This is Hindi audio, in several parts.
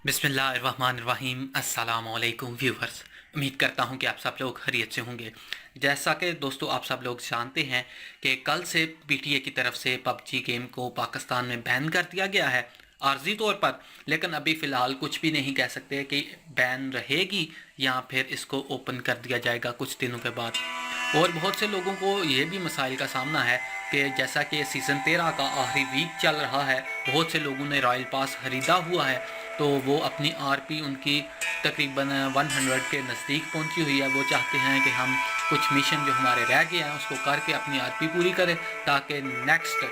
बिस्मिल्लाहिर्रहमानिर्रहीम। अस्सलाम वालेकुम व्यूवर्स। उम्मीद करता हूं कि आप सब लोग खैरियत से होंगे। जैसा कि दोस्तों आप सब लोग जानते हैं कि कल से पीटीए की तरफ से पबजी गेम को पाकिस्तान में बैन कर दिया गया है आर्जी तौर पर, लेकिन अभी फ़िलहाल कुछ भी नहीं कह सकते कि बैन रहेगी या फिर इसको ओपन कर दिया जाएगा कुछ दिनों के बाद। और बहुत से लोगों को ये भी मसाइल का सामना है कि जैसा कि सीज़न 13 का आखिरी वीक चल रहा है, बहुत से लोगों ने रॉयल पास ख़रीदा हुआ है, तो वो अपनी आरपी उनकी तकरीबन 100 के नज़दीक पहुंची हुई है। वो चाहते हैं कि हम कुछ मिशन जो हमारे रह गए हैं उसको करके अपनी आरपी पूरी करें ताकि नेक्स्ट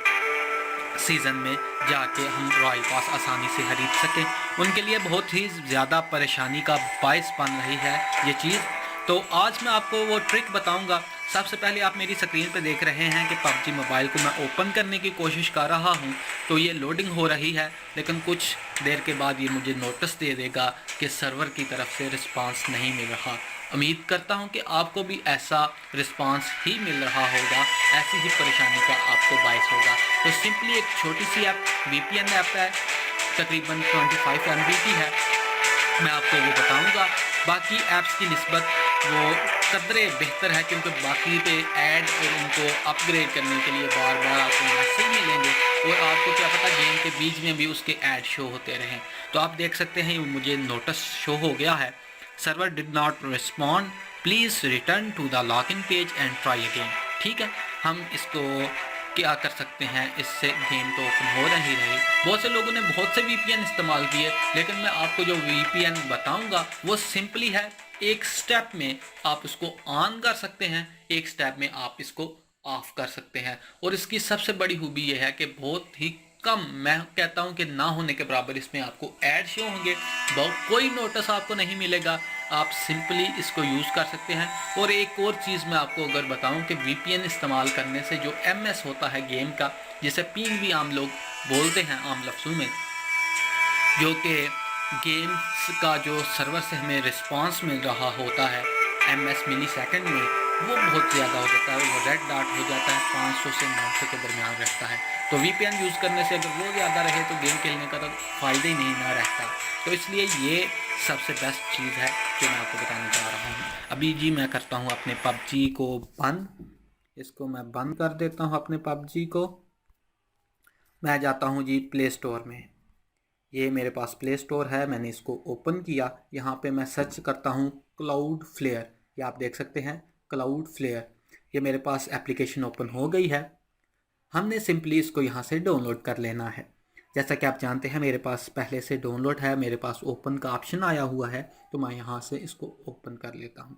सीज़न में जाके हम रॉयल पास आसानी से खरीद सकें। उनके लिए बहुत ही ज़्यादा परेशानी का बायस बन रही है ये चीज़। तो आज मैं आपको वो ट्रिक बताऊंगा। सबसे पहले आप मेरी स्क्रीन पे देख रहे हैं कि पबजी मोबाइल को मैं ओपन करने की कोशिश कर रहा हूं, तो ये लोडिंग हो रही है, लेकिन कुछ देर के बाद ये मुझे नोटिस दे देगा कि सर्वर की तरफ से रिस्पांस नहीं मिल रहा। उम्मीद करता हूं कि आपको भी ऐसा रिस्पांस ही मिल रहा होगा, ऐसी ही परेशानी का आपको बायस होगा। तो सिंपली एक छोटी सी ऐप VPN ऐप है, तकरीबन 25 MB की है, मैं आपको वो बताऊंगा। बाकी ऐप्स की निस्बत वो कदरे बेहतर है, क्योंकि बाकी पे ऐड और उनको अपग्रेड करने के लिए बार बार आपको मैसेज मिलेंगे और आपको क्या पता गेम के बीच में भी उसके ऐड शो होते रहें। तो आप देख सकते हैं मुझे नोटिस शो हो गया है, server did not respond, please return to the login page and try again. ठीक है, हम इसको क्या कर सकते हैं, इससे गेम तो ओपन हो नहीं रही। बहुत से लोगों ने बहुत से VPN इस्तेमाल किए, लेकिन मैं आपको जो VPN बताऊंगा वो सिंपली है, एक स्टेप में आप इसको ऑन कर सकते हैं, एक स्टेप में आप इसको ऑफ कर सकते हैं। और इसकी सबसे बड़ी खूबी ये है कि बहुत ही कम, मैं कहता हूं कि ना होने के बराबर इसमें आपको ऐड शो होंगे, कोई नोटिस आपको नहीं मिलेगा, आप सिंपली इसको यूज़ कर सकते हैं। और एक और चीज़ मैं आपको अगर बताऊं कि VPN इस्तेमाल करने से जो MS होता है गेम का, जिसे पिंग भी आम लोग बोलते हैं आम लफ्ज़ों में, जो कि गेम्स का जो सर्वर से हमें रिस्पांस मिल रहा होता है MS मिली सेकेंड में, वो बहुत ज़्यादा हो जाता है, वो रेड डॉट हो जाता है, 500 से 900 के दरमियान रहता है। तो VPN यूज़ करने से अगर वो ज़्यादा रहे तो गेम खेलने का तो फ़ायदा ही नहीं ना रहता। तो इसलिए ये सबसे बेस्ट चीज़ है जो मैं आपको बताने जा रहा हूँ। अभी जी मैं करता हूँ अपने पबजी को बंद, इसको मैं बंद कर देता हूँ अपने पबजी को। मैं जाता हूँ जी प्ले स्टोर में, ये मेरे पास प्ले स्टोर है, मैंने इसको ओपन किया। यहाँ पे मैं सर्च करता हूँ क्लाउड फ्लेयर, ये आप देख सकते हैं क्लाउड फ्लेयर, ये मेरे पास एप्लीकेशन ओपन हो गई है। हमने सिंपली इसको यहाँ से डाउनलोड कर लेना है। जैसा कि आप जानते हैं मेरे पास पहले से डाउनलोड है, मेरे पास ओपन का ऑप्शन आया हुआ है, तो मैं यहाँ से इसको ओपन कर लेता हूँ।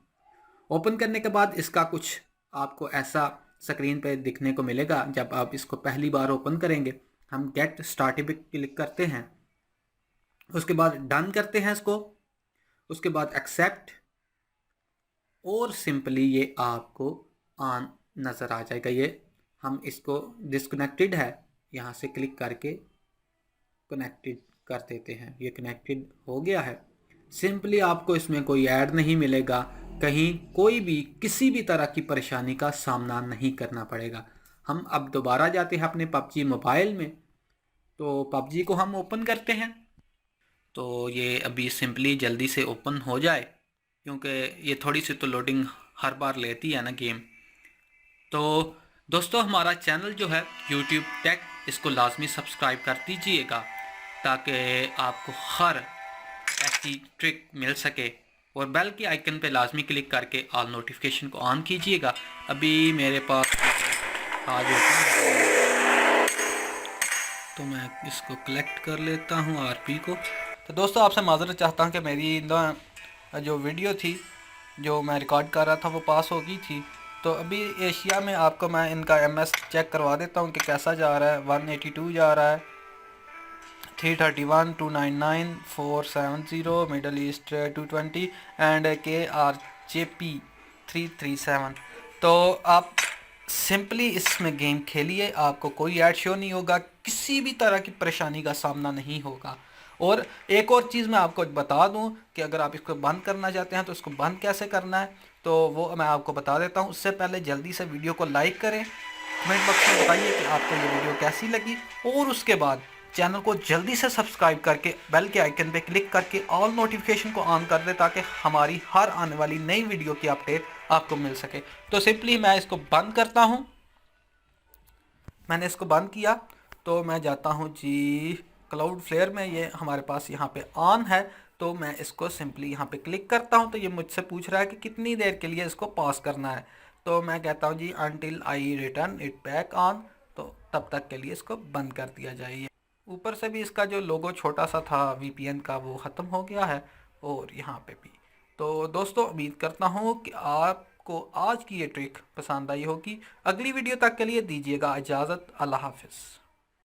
ओपन करने के बाद इसका कुछ आपको ऐसा स्क्रीन पे दिखने को मिलेगा। जब आप इसको पहली बार ओपन करेंगे, हम गेट स्टार्टेड पे क्लिक करते हैं, उसके बाद डन करते हैं इसको, उसके बाद एक्सेप्ट, और सिंपली ये आपको ऑन नज़र आ जाएगा। ये हम इसको डिस्कनेक्टेड है, यहाँ से क्लिक करके कनेक्टेड कर देते हैं, ये कनेक्टेड हो गया है। सिंपली आपको इसमें कोई ऐड नहीं मिलेगा, कहीं कोई भी किसी भी तरह की परेशानी का सामना नहीं करना पड़ेगा। हम अब दोबारा जाते हैं अपने पबजी मोबाइल में, तो पबजी को हम ओपन करते हैं। तो ये अभी सिंपली जल्दी से ओपन हो जाए, क्योंकि ये थोड़ी सी तो लोडिंग हर बार लेती है ना गेम। तो दोस्तों हमारा चैनल जो है यूट्यूब टेक, इसको लाजमी सब्सक्राइब कर दीजिएगा ताकि आपको हर ऐसी ट्रिक मिल सके, और बेल के आइकन पे लाजमी क्लिक करके ऑल नोटिफिकेशन को ऑन कीजिएगा। अभी मेरे पास आज तो मैं इसको कलेक्ट कर लेता हूँ आरपी को। तो दोस्तों आपसे माज़रत चाहता हूँ कि मेरी जो वीडियो थी जो मैं रिकॉर्ड कर रहा था वो पास हो गई थी। तो अभी एशिया में आपको मैं इनका MS चेक करवा देता हूँ कि कैसा जा रहा है। 182 जा रहा है, 331, 299, 470, मिडल ईस्ट 220 एंड KRJP 337। तो आप सिंपली इसमें गेम खेलिए, आपको कोई ऐड शो नहीं होगा, किसी भी तरह की परेशानी का सामना नहीं होगा। और एक और चीज़ मैं आपको बता दूं कि अगर आप इसको बंद करना चाहते हैं तो इसको बंद कैसे करना है, तो वो मैं आपको बता देता हूं। उससे पहले जल्दी से वीडियो को लाइक करें, कमेंट बॉक्स में बताइए कि आपको ये वीडियो कैसी लगी, और उसके बाद चैनल को जल्दी से सब्सक्राइब करके बेल के आइकन पे क्लिक करके ऑल नोटिफिकेशन को ऑन कर दे ताकि हमारी हर आने वाली नई वीडियो की अपडेट आपको मिल सके। तो सिंपली मैं इसको बंद करता हूँ। मैंने इसको बंद किया तो मैं जाता हूँ जी क्लाउड फ्लेयर में। ये हमारे पास यहाँ पे ऑन है, तो मैं इसको सिंपली यहाँ पे क्लिक करता हूँ। तो ये मुझसे पूछ रहा है कि कितनी देर के लिए इसको पॉज करना है। तो मैं कहता हूँ जी until I return it back on, तो तब तक के लिए इसको बंद कर दिया जाए। ऊपर से भी इसका जो लोगो छोटा सा था वीपीएन का वो ख़त्म हो गया है, और यहाँ पे भी। तो दोस्तों उम्मीद करता हूँ कि आपको आज की ये ट्रिक पसंद आई होगी। अगली वीडियो तक के लिए दीजिएगा इजाज़त। अल्लाह हाफिज़।